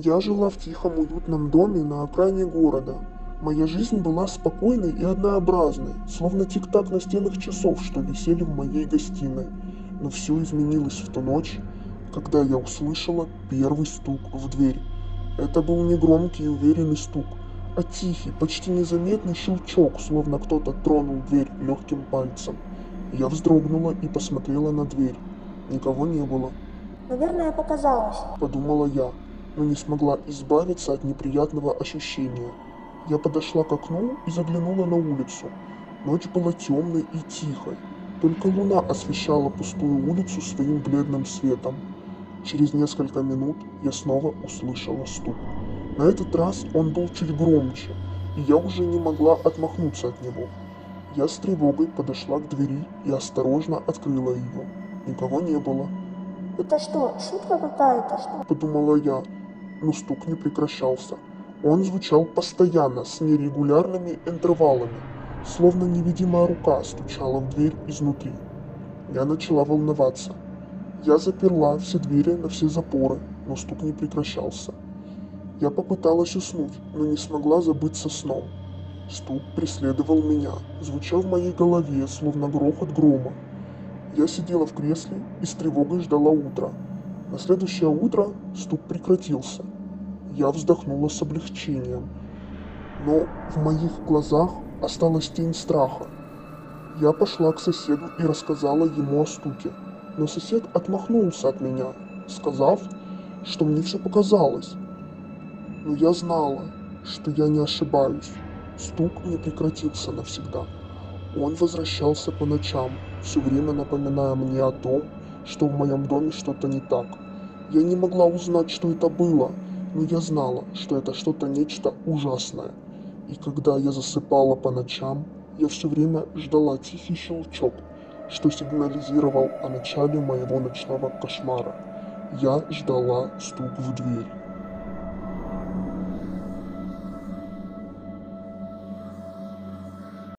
Я жила в тихом, уютном доме на окраине города. Моя жизнь была спокойной и однообразной, словно тик-так настенных часов, что висели в моей гостиной. Но все изменилось в ту ночь, когда я услышала первый стук в дверь. Это был не громкий и уверенный стук, а тихий, почти незаметный щелчок, словно кто-то тронул дверь легким пальцем. Я вздрогнула и посмотрела на дверь. Никого не было. Наверное, показалось. Подумала я, но не смогла избавиться от неприятного ощущения. Я подошла к окну и заглянула на улицу. Ночь была темной и тихой. Только луна освещала пустую улицу своим бледным светом. Через несколько минут я снова услышала стук. На этот раз он был чуть громче, и я уже не могла отмахнуться от него. Я с тревогой подошла к двери и осторожно открыла ее. Никого не было. Это что, шутка какая-то, что? Подумала я, но стук не прекращался. Он звучал постоянно, с нерегулярными интервалами, словно невидимая рука стучала в дверь изнутри. Я начала волноваться. Я заперла все двери на все запоры, но стук не прекращался. Я попыталась уснуть, но не смогла забыться сном. Стук преследовал меня, звучал в моей голове, словно грохот грома. Я сидела в кресле и с тревогой ждала утра. На следующее утро стук прекратился. Я вздохнула с облегчением, но в моих глазах осталась тень страха. Я пошла к соседу и рассказала ему о стуке, но сосед отмахнулся от меня, сказав, что мне все показалось. Но я знала, что я не ошибаюсь. Стук не прекратился навсегда. Он возвращался по ночам, все время напоминая мне о том, что в моем доме что-то не так. Я не могла узнать, что это было, но я знала, что это что-то нечто ужасное. И когда я засыпала по ночам, я все время ждала тихий щелчок, что сигнализировал о начале моего ночного кошмара. Я ждала стук в дверь.